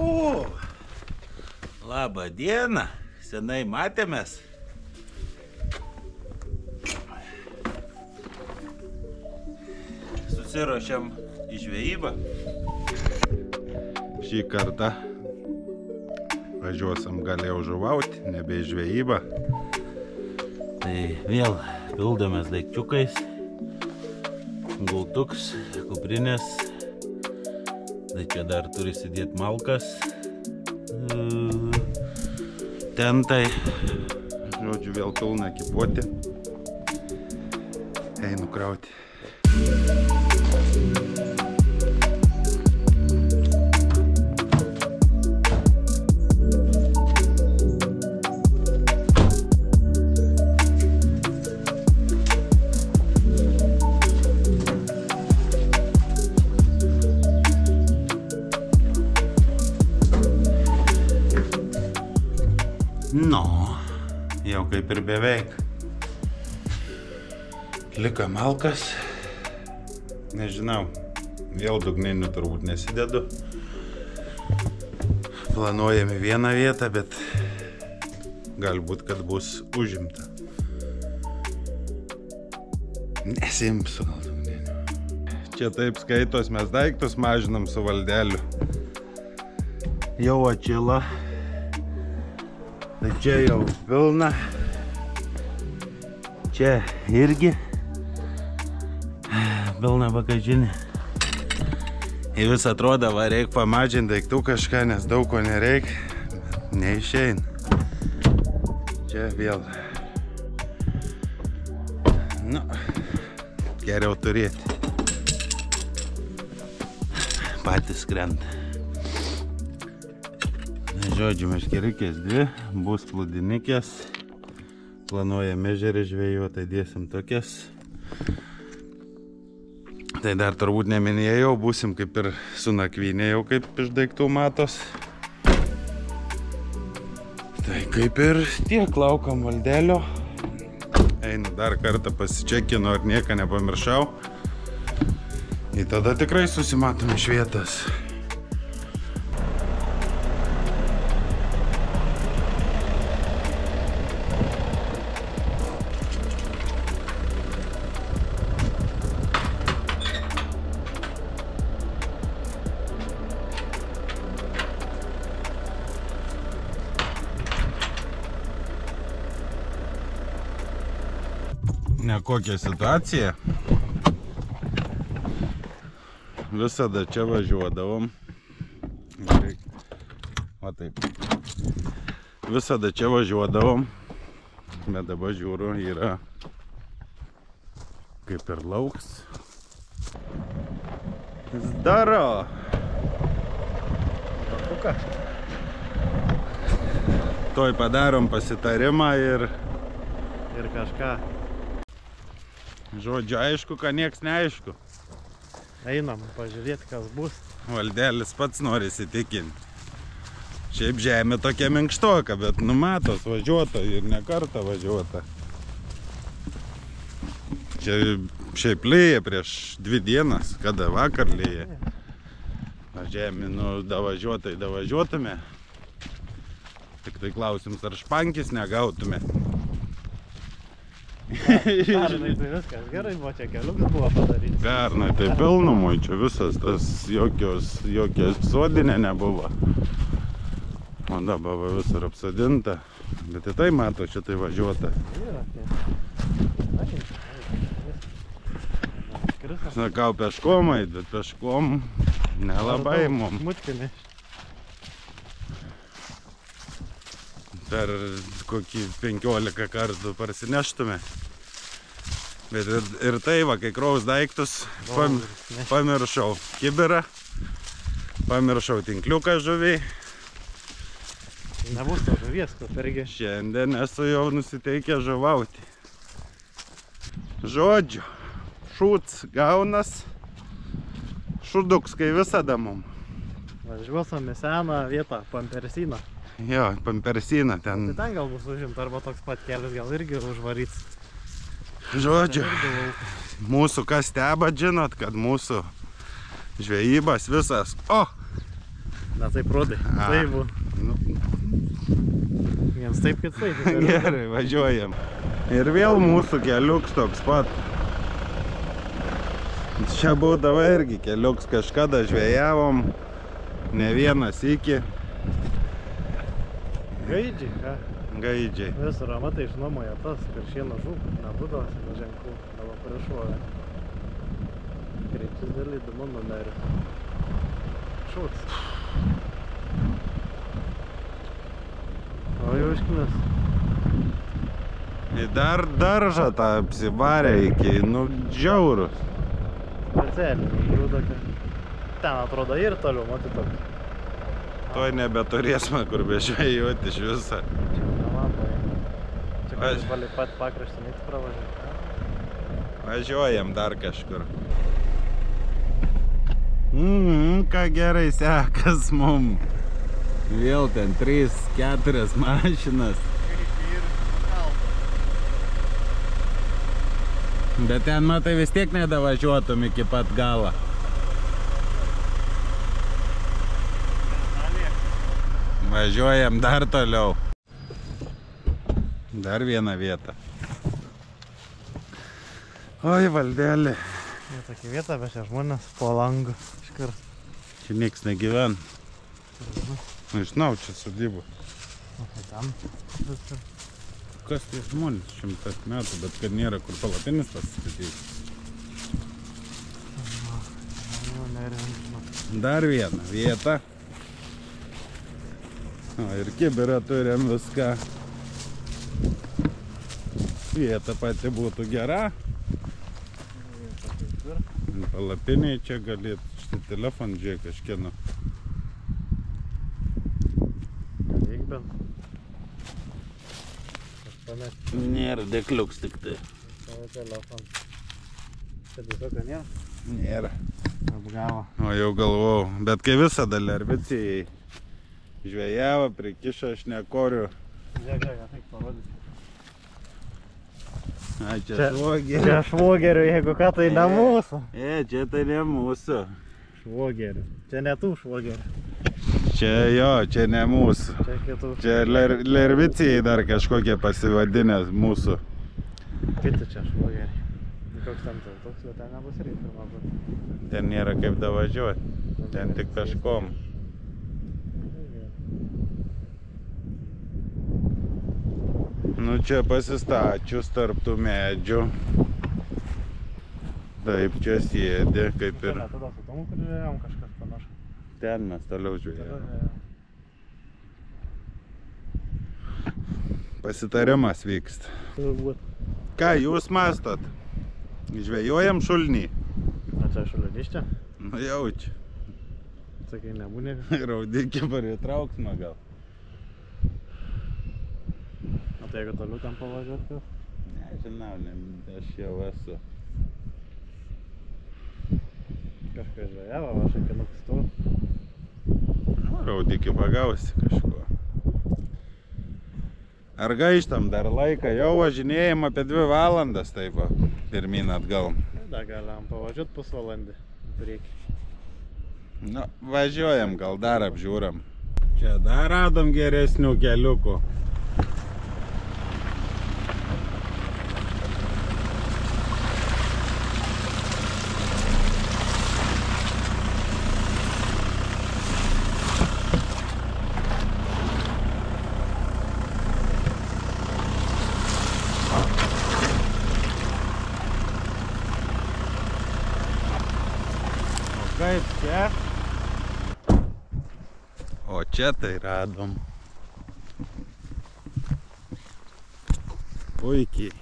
O, labą dieną, senai matėmės. Susiruošiam į žvejybą. Šį kartą važiuosim galėjau žuvauti, nebe į žvejybą. Tai vėl pildomės daikčiukais, gultuks, kuprinės. Tai čia dar turi sėdėti malkas, tentai. Žodžiu, vėl pilna ekipuoti. Einu krauti. Nu, jau kaip ir beveik. Liko malkas. Nežinau, vėl dugninių turbūt nesidedu. Planuojame vieną vietą, bet galbūt, kad bus užimta. Nesimsiu gal dugninių. Čia taip skaitos, mes daiktus mažinam su valdeliu. Jau atšila. Tai čia jau pilna. Čia irgi pilna bagažinė. Į vis atrodo, va, reik pamažinti daiktų kažką, nes daug ko nereik. Neišeina. Čia vėl. Nu, geriau turėti. Patys krenta. Žodžiu, meškerikės 2, bus plūdinikės. Planuojame ežerį žvejoti, tai dėsim tokias. Tai dar turbūt neminėjau, būsim kaip ir su nakvynė jau kaip iš daiktų matos. Tai kaip ir tiek laukam valdelio. Einu dar kartą pasičekinu, ar nieką nepamiršau. Ir tada tikrai susimatom iš vietos. Nekokia situacija. Visada čia važiuodavom. Va taip. Visada čia važiuodavom. Bet dabar žiūriu, yra kaip ir lauks. Zdaro! Toj padarom pasitarimą ir kažką. Žodžiu, aišku, kad nieks neaišku. Einam pažiūrėti, kas bus. Valdelis pats nori įsitikinti. Šiaip žemė tokia minkštoka, bet numatos važiuota ir ne kartą važiuota. Čia šiaip lyja prieš 2 dienas, kada vakar lyja. Žemė, nu, davažiuotume. Tik tai klausims, ar špankis negautume. Pernai tai viskas gerai, buvo čia keliukas buvo padaryti. Pernai tai pilnumui, čia visas tas jokios sodinė nebuvo. O dabar visur apsodinta. Bet tai mato, čia tai važiuota. Sakau, peškom ait, bet peškom nelabai mum. Smutkinė. Per kokį 15 kartų parsineštume. Bet ir tai va, kai kraus daiktus, pamiršau kibirą, pamiršau tinkliuką žuviai. Nebus to žuvies, tu pergi. Šiandien esu jau nusiteikę žuvauti. Žodžiu, šūts gaunas, šuduks, kai visada mum. Važiuosime seną vietą, Pampersyną. Jo, Pampersyną ten. Tai ten gal bus užimta, arba toks pat kelias gal irgi užvaryts. Žodžiu, mūsų kas steba, žinot, kad mūsų žvejybas visas, Ne taip rodai. Taip buvo. Nu, Jiems taip, kad taip. gerai, važiuojam. Ir vėl mūsų keliuks toks pat. Čia būdavo irgi keliuks, kažkada žvėjavom, ne vienas iki. Gaidžiai, ką? Gaidžiai. Visur, matai, išnuomoja tas, per šieną žuvų, nebūdavo savo ženklų, dabar priešuoja. Greičius dėl įdomu numeriu. Šūks. O jau iškinas. Į dar daržą tą apsivarė iki, nu, žiaurus. Specialiai, juda, kad ten atrodo ir toliau, matai toks. Tuoj nebeturėsime, kur bežvėjuoti iš visą. Čia nelabai. Čia Aš- kad valai pat pakraštį neįt pravažiuoti. Važiuojam dar kažkur. Ką gerai sekas mum. Vėl ten 3-4 mašinas. Bet ten, matai, vis tiek nedavažiuotum iki pat galo. Važiuojam dar toliau. Dar vieną vietą. Oi, valdelė. Jie tokia vieta, bet čia žmonės po langu iškart. Čia nieks negyven. Nežinau, čia sodybų. O tai tam visur. Kas tai žmonės 100 metų, bet kad nėra kur palapinis pasistatyti. Nu, nerimžinau. Dar vieną vietą. O, ir kibirą turim viską. Vieta pati būtų gera. Palapiniai čia galėtų, štai telefoną žiūrėk kažkieno. Veik bent. Aš pamėt Nėra dekliuks tik tai. savo telefoną. Čia tiesiog nėra. Nėra. Apgavo. O jau galvojau, bet kai visada lervicijai žvejavo, prikišo aš nekoriu. Žiūrėk, taip parodyti. A, čia Čia- švogerių. Čia švogerių, jeigu ką, tai ne mūsų. Čia tai ne mūsų. Švogerių. Čia ne tų švogerių. Čia jo, čia ne mūsų. Čia kitų. Čia lervicijai dar kažkokie pasivadinę mūsų. Kiti čia švogeriai. Koks ten tai toks, bet ten nebus irgi pirma būt. Ten nėra kaip davažiuoti. Ten tik peškom. Nu čia pasistačius tarp tų medžių. Taip, čia sėdi, kaip ir Tada su tomu, kur žiūrėjom kažkas panašu. ten mes toliau žiūrėjome. Pasitarimas vyksta. Turbūt. Ką jūs mastot? Žvejojam šulnį? A čia šulioniščia? Nu jaučiu. Sakai, nebūnė. Raudikį paritrauksmą gal. O tai jeigu toliau ten pavažiuoti, Nežinau, aš jau esu. kažkas žvejavo, aš iki nukstu. Nu, raudikį pagausi kažkuo. Ar gaištam dar laiką? Jau važinėjom apie 2 valandas taip va, pirmyn atgal. Dar galim pavažiuoti pusvalandį. Prieki. Nu, važiuojam, gal dar apžiūram. Čia dar radom geresnių keliukų. Kaip čia? O čia tai radom. Puikiai.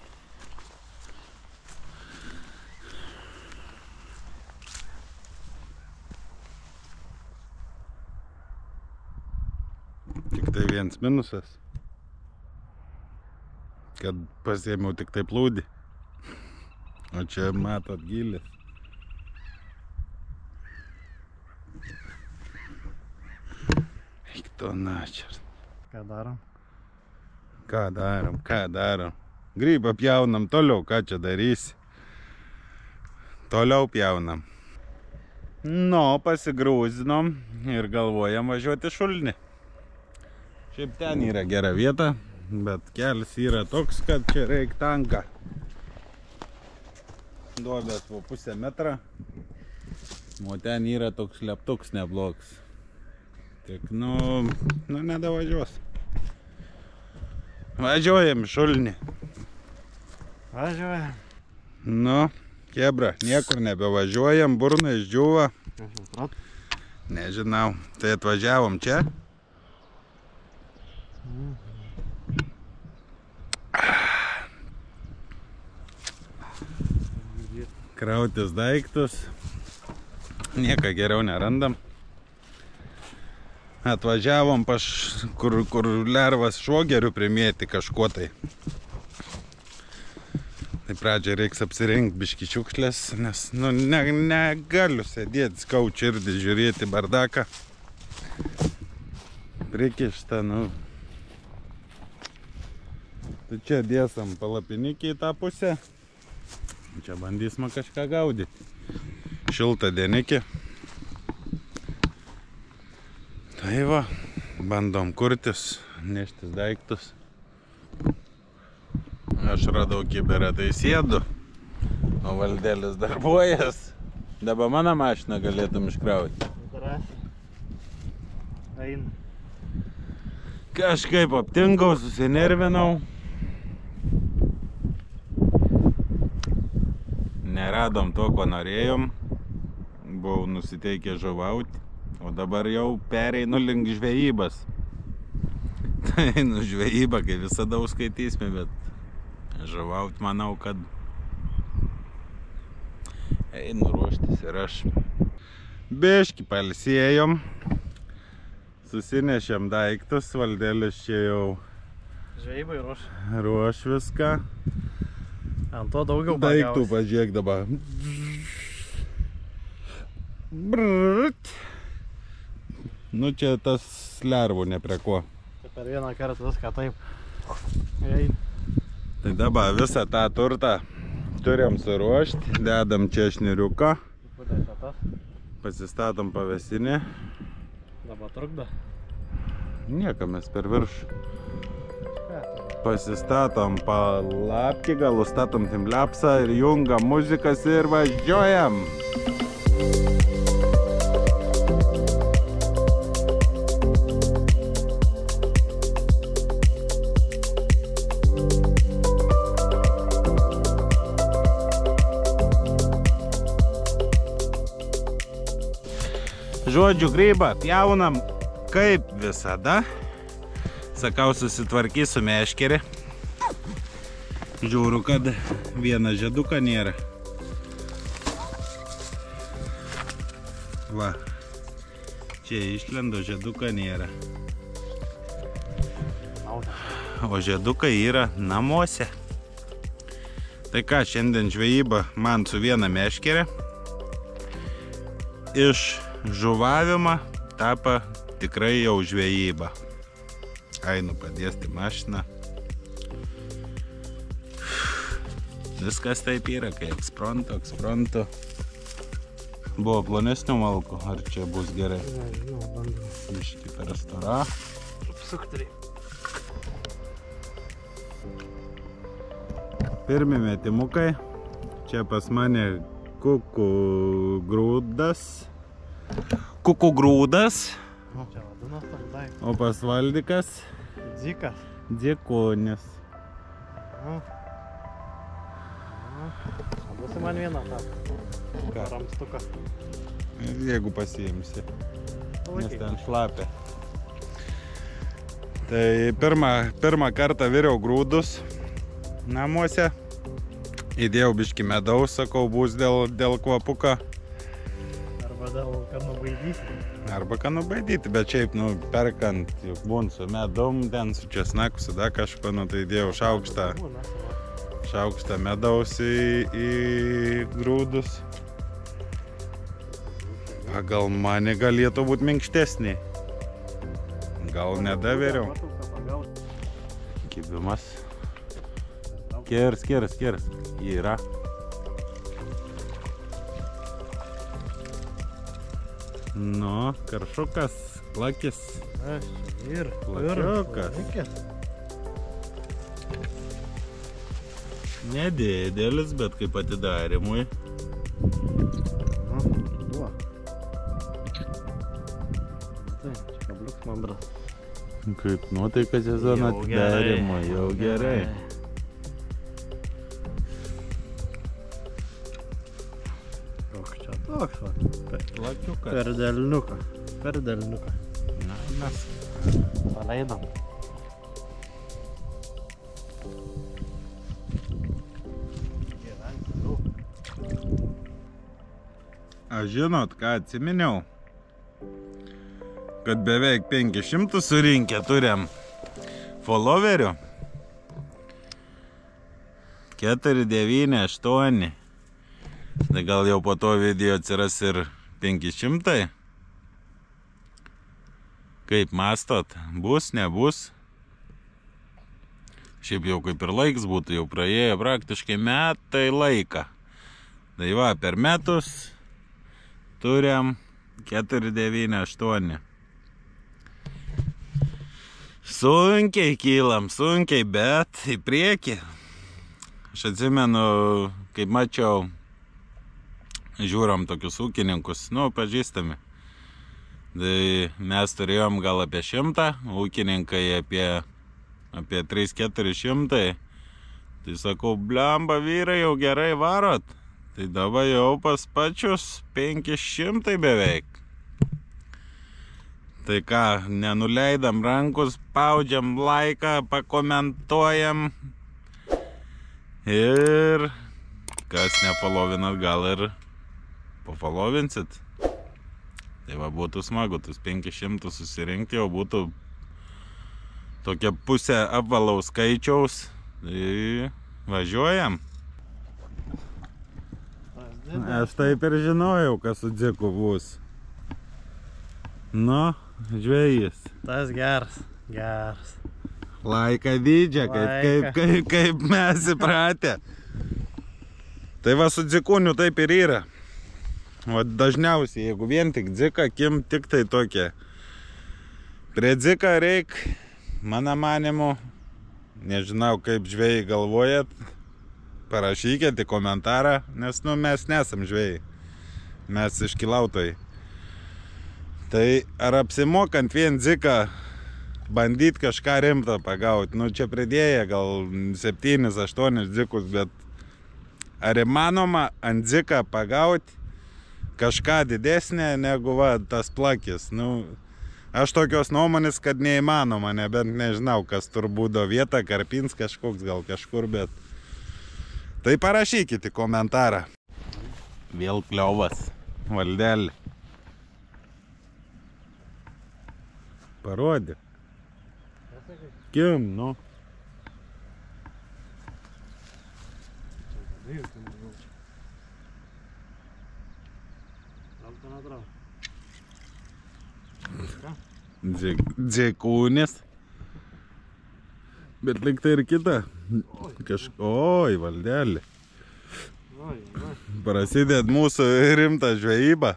Tik tai vienas minusas, kad pasiėmiau tik tai plūdį. O čia matot gilis. Eik to načert. Ką darom? Ką darom? Grybą pjaunam toliau, ką čia darysi? Toliau pjaunam. Nu, pasigrūzinom ir galvojam važiuoti Šulnį. Šiaip ten yra gera vieta, bet kelias yra toks, kad čia reikia tanką. Duobės po pusę metrą, o ten yra toks leptuks neblogs. Tik, nu nedavažiuos. Važiuojam Šulnį. Važiuojam. Nu, kebra, niekur nebevažiuojam, burna išdžiūva. Nežinau, tai atvažiavom čia. Krautis daiktus. Nieko geriau nerandam. Atvažiavom kur lervas švogerių primėti kažkuo tai. Tai pradžiai reiks apsirinkti biški šiukšlės, nes negaliu sėdėti, skaučia širdį, žiūrėti bardaką. Prikišta, Tai čia dėsam palapinykį į tą pusę. Čia bandysime kažką gaudyti. Šiltą dienikį. Tai va, bandom kurtis, neštis daiktus. Aš radau kiberą, tai sėdu, o Valdėlis darbuojas. Dabar mano mašiną galėtum iškrauti. Eina. Kažkaip aptingau, susinervinau. Neradom to, ko norėjom. Buvau nusiteikę žuvauti, o dabar jau pereinu link žvejybas. Tai žvejyba, kai visada užskaitysime, bet žuvauti manau, kad einu ruoštis ir aš. Biški palsėjom, susinešėm daiktus, Valdėlis čia jau žvejybai ruoš viską. Ant to daugiau daiktų pažiūrėk dabar. Brrrt. Nu čia tas lervų ne prie ko. Per vieną kartą viską taip. Eina. Tai dabar visą tą turtą turim suruošti. Dedam čia šniriuką. Pasistatom pavėsinį. Dabar trukdo? Nieko, mes per viršų. Pasistatom palapkį, gal užstatom timlepsą ir jungam muzikas ir važiuojam. Žodžiu, grybą pjaunam kaip visada. Sakau, susitvarkysiu meškerį. Žiūriu, kad vieną žieduką nėra. Va. Čia išlendo, žieduką nėra. O žiedukai yra namuose. Tai ką, šiandien žvejyba man su viena meškerė. Iš žuvavimą tapa tikrai jau žvejyba. Einu padėsti mašiną. Viskas taip yra, kai ekspronto. Buvo plonesnių malkų, ar čia bus gerai? Nežinau, bandau. Biškį per storą. Apsukti. Pirmi metimukai. Čia pas mane kukų grūdas. Čia vadinas toks daiktas. O pas Valdikas Dzikas. dzikonis. Duosi man vieną tą. Ką? Ramstuką. Jeigu pasiimsi, nes Palaikyk. ten šlapia. Tai pirmą kartą viriau grūdus namuose. Įdėjau biškį medaus, sakau, bus dėl kvapuko. Arba dėl, kad nubaidysi. Arba ką nubaidyti, bet šiaip, perkant, juk būn su medum, ten su česnaku, su da kažko, tai įdėjau šaukštą medaus į grūdus. Gal mane galėtų būti minkštesnį. Gal nedavėriau. Kibimas. Kirs. Yra. Nu, karšukas, plakis. Aš ir Plakiukas. plakiukas. Nedėdelis, bet kaip atidarimui. Nu, duo. Tai, čia kabliuks man bras. Kaip nuotaika sezono atidarimui, jau gerai. Toks čia toks va. Plakiukas. Per delniuką. Per delniuką. Na, mes. Paleidom. Aš žinot, ką atsiminiau? Kad beveik 500 surinkę turim followerių. 498. Tai gal jau po to video atsiras ir 500? Kaip mastot? Bus, nebus? Šiaip jau kaip ir laiks būtų, jau praėjo praktiškai metai laiką. Tai va, per metus turim 498. Sunkiai kylam, sunkiai, bet į priekį. Aš atsimenu, kaip mačiau, žiūrom tokius ūkininkus, nu, pažįstami. Tai mes turėjom gal apie 100, ūkininkai apie 300-400. Tai sakau, blemba vyrai, jau gerai varot. Tai dabar jau pas pačius 500 beveik. Tai ką, nenuleidam rankus, spaudžiam laiką, pakomentuojam. Ir kas nepalovinat, gal ir pafalovinsit. Tai va, būtų smagu, tus 500 susirinkti, jau būtų tokia pusė apvalaus skaičiaus. Tai važiuojam. Aš taip ir žinojau, kas su dziku bus. Nu, žvejys. Tas geras, geras. Laiką dydžią, kaip mes įpratę. Tai va, su dzikūniu taip ir yra. O dažniausiai, jeigu vien tik dziką, kim tik tai tokie. Prie dziką reik, mano manimu, nežinau kaip žvejai galvojat, parašykite į komentarą, nes nu, mes nesam žvejai. Mes iškilautojai. Tai ar apsimokant vien dziką bandyti kažką rimtą pagauti? Nu, čia pridėję gal 7-8 dzikus, bet ar įmanoma ant dziką pagauti kažką didesnė negu va, tas plakis? Nu, aš tokios nuomonės, kad neįmanoma, nebent nežinau, kas tur būdo vieta, karpins kažkoks gal kažkur, bet tai parašykite komentarą. Vėl kliovas, valdelį. Parodyk. Kim, nu. Dzikūnis. Bet lyg tai ir kita. Oi, valdelį. Prasidėt mūsų rimtą žvejybą.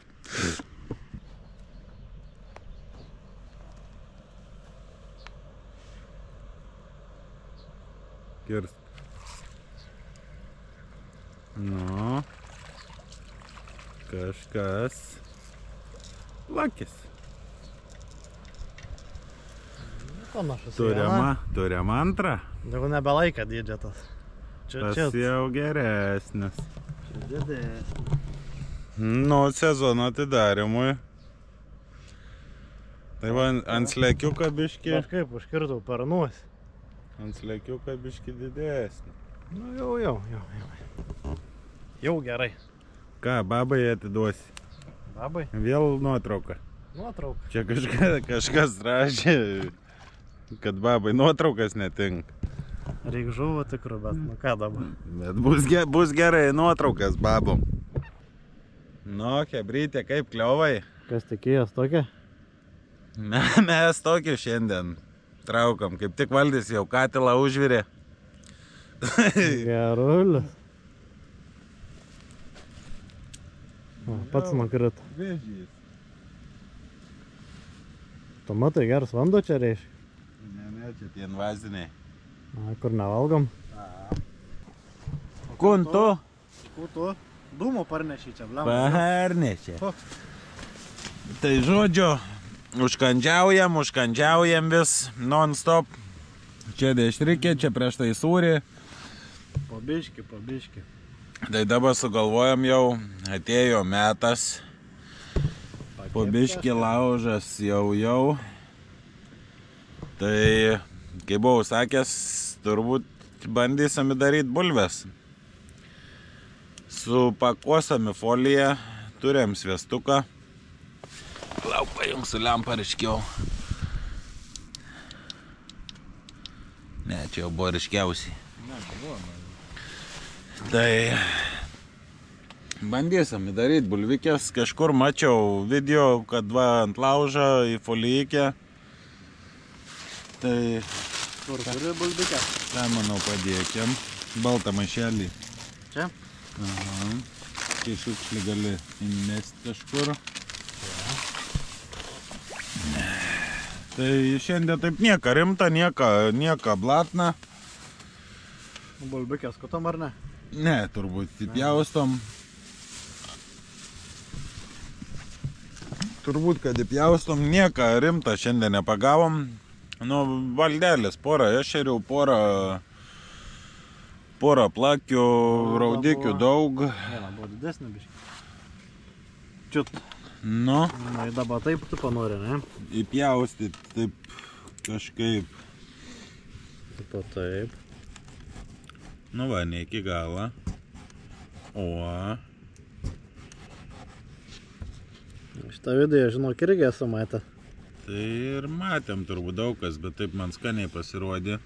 Kirst. Nu. Kažkas. Lakis. Panašus. Turim antrą. Jeigu nebelaika dydžio tas. Tas jau geresnis. Čia didesnis. Nu, sezono atidarimui. Tai va, ant slekiuką biški. Kažkaip užkirtau per nosį. Ant slekiuką biški didesnį. Nu jau. Jau gerai. Ką, babai atiduosi? Babai? Vėl nuotrauka. Nuotrauka. Čia kažkas rašė, kad babai nuotraukas netinka. Reik žuvo tikru, bet nu ką dabar. Bet bus gerai nuotraukas babom. Nu, chebrytė, kaip kliovai? Kas tikėjos tokia? Mes tokį šiandien traukam. Kaip tik Valdis jau katilą užvirė. Gerulis. Pats nukrito. Vėžys. Tu matai, geras vanduo čia reiškia. Ne, čia tie invaziniai. Na, kur nevalgom. Kuntu. Kutu. Dūmų parnešį čia, blam. Parnešė. Tai žodžiu, užkandžiaujam vis non-stop. Čia dešrikė, čia prieš tai sūrį. Pabiški. Tai dabar sugalvojam jau, atėjo metas. Pabiški laužas jau. Tai, kaip buvau sakęs, turbūt bandysim daryti bulves. Supakuosami foliją, turėjom sviestuką. Lauk, pajungsiu lempą ryškiau. Ne, čia jau buvo ryškiausiai. Tai bandysim daryti bulvikės. Kažkur mačiau video, kad va ant laužą į folijikę. Tai Kur turi bulbikę? ką manau padėkim. Baltą maišelį. Čia? Aha. Čia šiukšlį gali įmesti kažkur. Tai šiandien taip nieka rimta, nieka blatna. Bulbikės kutom ar ne? Ne, turbūt įpjaustom. Turbūt, kad įpjaustom, nieka rimta šiandien nepagavom. Nu, valdelės, porą ešerių, porą plakių, raudikių daug. Viena buvo didesnė biškį. Čiut. Nu, Na, į dabar taip tu panori, ne? įpjaustyti taip kažkaip. Taip. Nu va, ne iki galo. O. Šitą videą, žinok, irgi esu matę. Tai ir matėm turbūt daug kas, bet taip man skaniai pasirodė.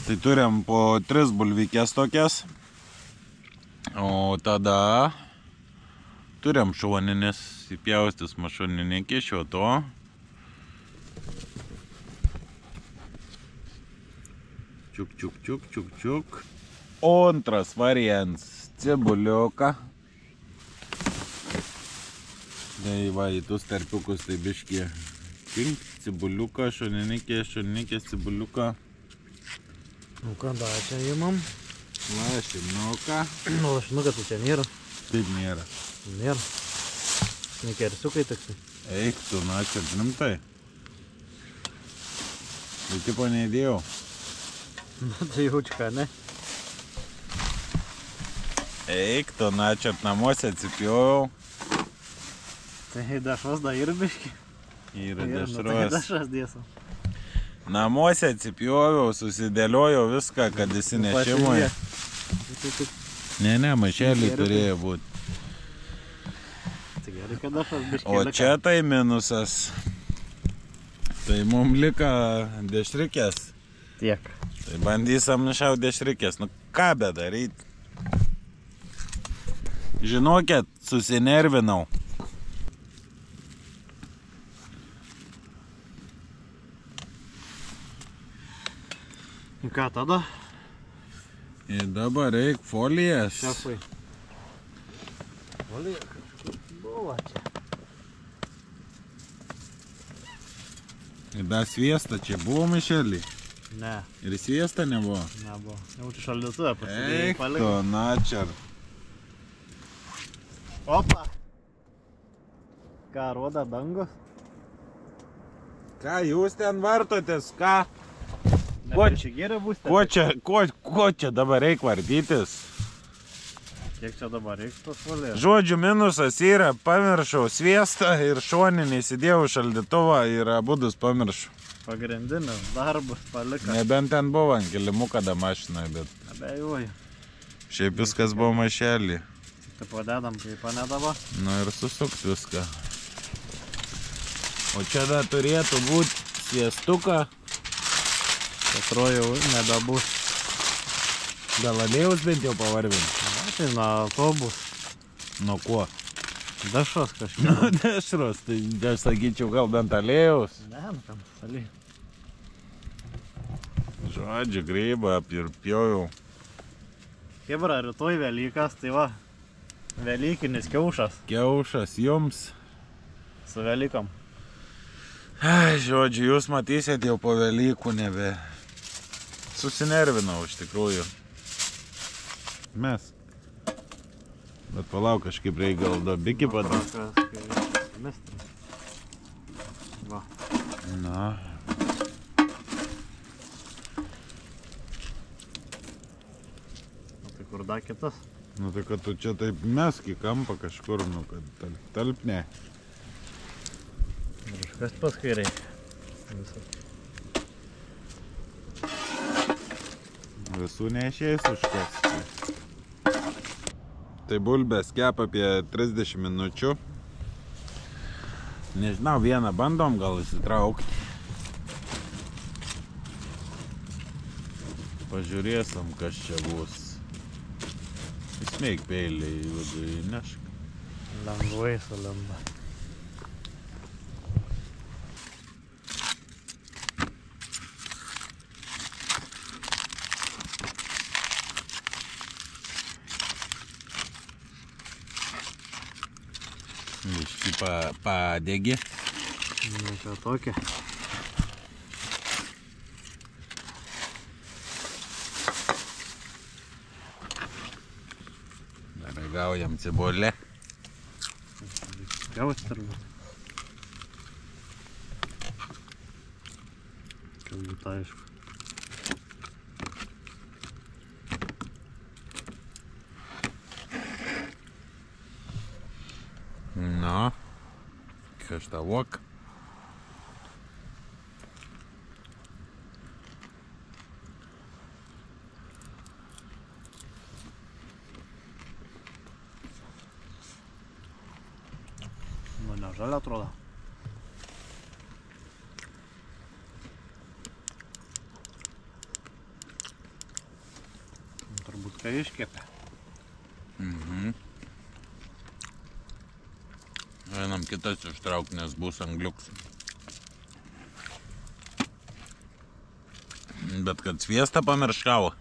Tai turim po 3 bulvikės tokias. O tada turim šoninis, įpjaustis mašoninį kišio to. Čiuk. O antras variants cibuliuką. Tai va, į tus tarpiukus tai biškį pink, cibuliuką, šoninykės cibuliuką. Nu, ką da, čia įmam. Lašinuką. Nu, lašinukas tai čia nėra. Taip nėra. Nėra. Snikersiukai tik. Eik tu, na, čia rimtai. Tai tipo neįdėjau. Na, tai jaučka, ne? Eik tu, na, čia namuose atsipjovau. Tai dešras da ir biškį. Yra Tai dešros. dešras dėsim. Namuose atsipjoviau, susidėliojau viską, kad įsinešimui. Ne, maišelį turėjo būti. Tai gerai, kad dešras biškį. O čia tai minusas. Tai mums liko dešrikės. Tiek. Tai bandysim nušauti dešrikės. Nu ką bedaryti? Žinokit, susinervinau. Ką tada? Ir dabar reik folijas. Šefai. Folija kažkur buvo čia. Ir dar sviestą čia buvo maišelį. Ne, Ir sviestą nebuvo. nebuvo. Jaučiu šaldytuvę Eik pasidėjai tu, palikti. načar. Opa! Ką, roda dangus? Ką jūs ten vartotės, ką? Ko čia geriau bus? Ko čia dabar reik vardytis? Kiek čia dabar reiks tos folijos? Žodžiu, minusas yra, pamiršau sviestą ir šoninį įsidėjau šaldytuvą ir abudus pamiršau. Pagrindinis darbas palika. Nebent ten buvo ant kilimuką da mašinoje, bet Abejoju. šiaip viskas buvo maišelį. Tai padedam, kaip panedavo. Nu ir susukt viską. O čia dar turėtų būti sviestuką. Atrodo, nebebus. Gal aliejaus bent jau pavarvint. Na, tai nuo to bus. Nuo kuo? Dešros kažkiek. Nu, dešros, tai aš sakyčiau gal bent aliejaus. Ne, nu kam salį. Žodžiu, grybą apirpjojau. Kibra, rytoj Velykas, tai va. Velykinis kiaušas Kiaušas jums. su Velykom. Ai, žodžiu, jūs matysit jau po Velykų nebe. Susinervinau iš tikrųjų. Mes. Bet palauk, kažkaip reikia gal dobikį padaryti. Va. Na. O tai kur da kitas? Nu tai kad tu čia taip mesk į kampą kažkur, nu kad talpne. Ir iškast paskui reikia. Visas. Visų neišeis užkasti. Tai bulbės kepa apie 30 minučių. Nežinau, vieną bandom gal įsitraukti. Pažiūrėsim, kas čia bus. Įsmeik peilį į vidų įnešk. Lengvai sulimba. Iški padegi. Nu, čia tokia. Ragaujam cibulę. Gavas turbūt. Turbūt aišku. Nu, kaštavok. Nu, ne žalia atrodo. Turbūt kai iškepė. Mhm. Einam kitas ištrauk, nes bus angliuks. Bet kad sviestą pamirškavo.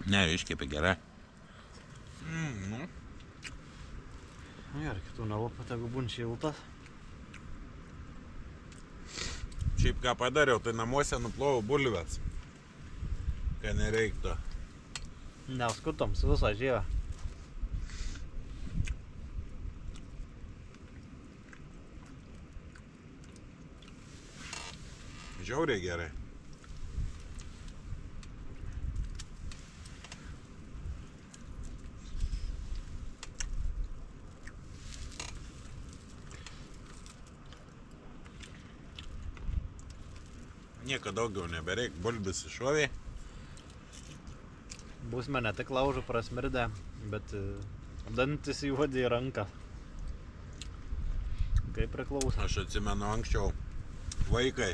Ne, iškepė gerai. Nu, ir kitų nelopų tegu būn šiltas. Šiaip ką padariau, tai namuose nuplovau bulves. Kad nereiktų. Neskutom su visą žievę. Žiauriai gerai. Nieko daugiau nebereik, bulbis iššovė. Būsime ne tik laužų prasmirdę, bet dantis įvodė į ranką. Kaip priklauso. Aš atsimenu anksčiau vaikai.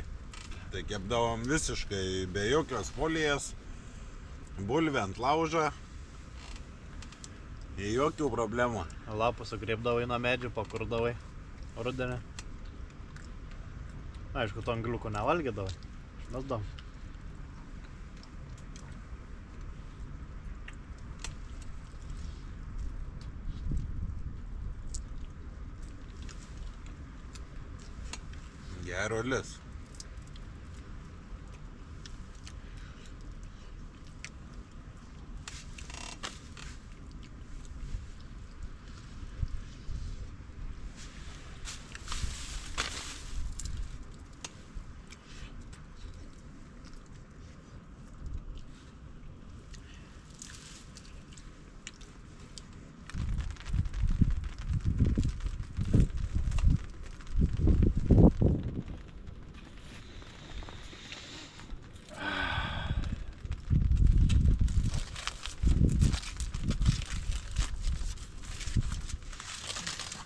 Tai kepdavom visiškai be jokios folijas, bulvę ant laužo. Jokių problemų. Lapų sugriebdavai nuo medžių, pakurdavai rudenį. Aišku, to angliukų nevalgydavai. Išmesdavom. Gerulis.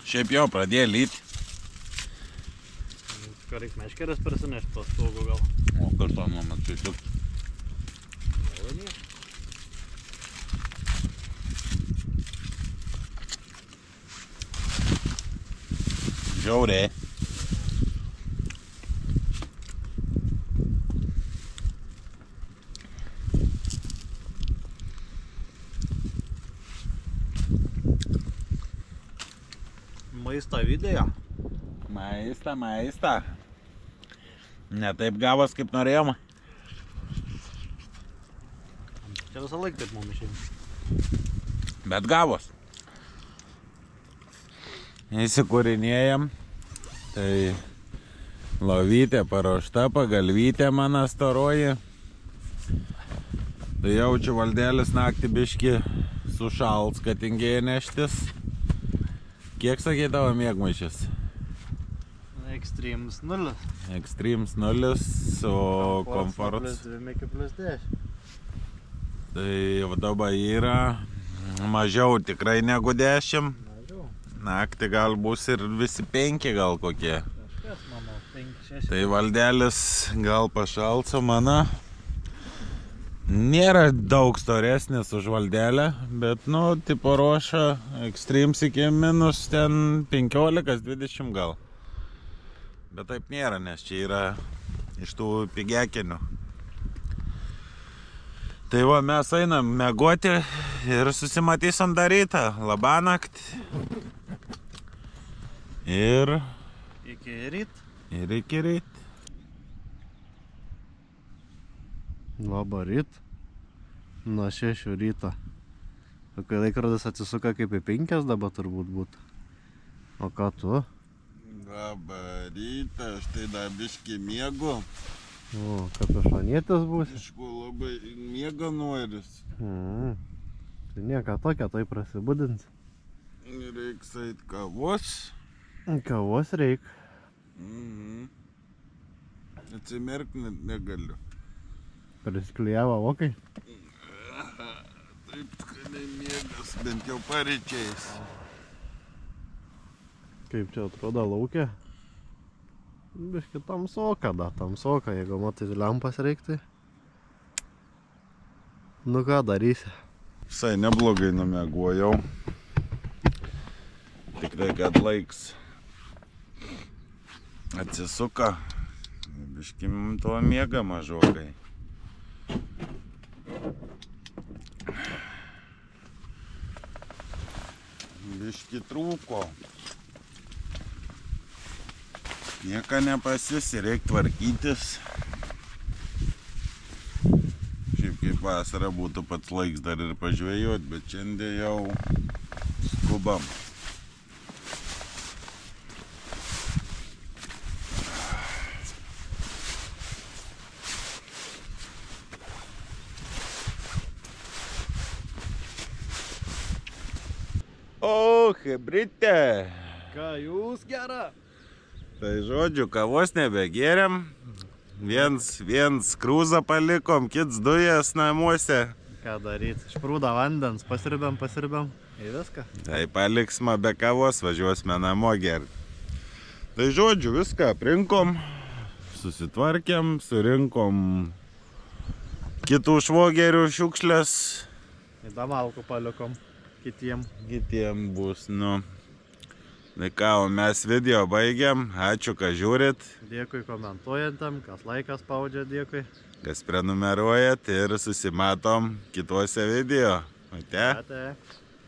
Šiaip jau pradėjo lyti. Ką reiks meškerės prasinešti po stogu gal? O kartoną matysiu. Žiauriai. Maisto video. Maistą. Ne taip gavos, kaip norėjom. Čia visą laiką taip mums išeina. Bet gavos. Įsikūrinėjom. Tai lovytė paruošta, pagalvytė mano storoji. Tai jaučiu valdelis naktį biški sušals, kad tingėjai neštis. Kiek sakė tavo mėgmaišis? Extremes 0. Extremes 0, o Comforts. +2 iki +10. Tai dabar yra mažiau tikrai negu 10. Mažiau. Naktį gal bus ir visi 5 gal kokie. Kažkas, manau, 5-6. Tai valdelis gal pašals, o mano nėra daug storesnis už valdelę, bet, nu, tipo ruoša Extremes iki minus ten 15-20 gal. Bet taip nėra, nes čia yra iš tų pigekinių. Tai va, mes einam miegoti ir susimatysim dar rytą. Labanakt. Ir iki ryt. Labą ryt. Nuo 6 ryto. O kai laikrodis atsisuka kaip į 5 dabar turbūt būtų. O ką tu? Labą rytą, aš tai dar biškį miegu. O, kapišonėtis būsi? Biškų labai miega noris. Tai nieko tokia, tai prasibudins. Reiks eit kavos. Kavos reik. Atsimerk net negaliu. Prisklijavo vokai. Taip skaniai miegas, bent jau paryčiais. Kaip čia atrodo laukia? Biški tamsoka, tamsoka, jeigu matai lempas reiktai. Nu ką darysi? Visai neblogai numiegojau. Tik tai, kad laiks atsisuka. Biški to miega mažokai. Biški trūko. Nieka nepasius, reik tvarkytis. Šiaip kaip vasara būtų pats laiks dar ir pažvejot, bet šiandien jau skubam. O, hebrytė! Ką jūs gera? Tai žodžiu, kavos nebegėrėm. Viens krūzą palikom, kits dujas namuose. Ką daryti? Išprūda vandens, pasirbėm į viską. Tai paliksime be kavos, važiuosime namo gerti. Tai žodžiu, viską aprinkom, susitvarkėm, surinkom kitų švogerių šiukšlės. Į damalkų palikom kitiem. Kitiem bus, nu. Tai ką, o mes video baigiam. Ačiū, kad žiūrit. Dėkui komentuojantam, kas laikas spaudžia, dėkui. Kas prenumeruojat ir susimatom kituose video. Ate. Ate.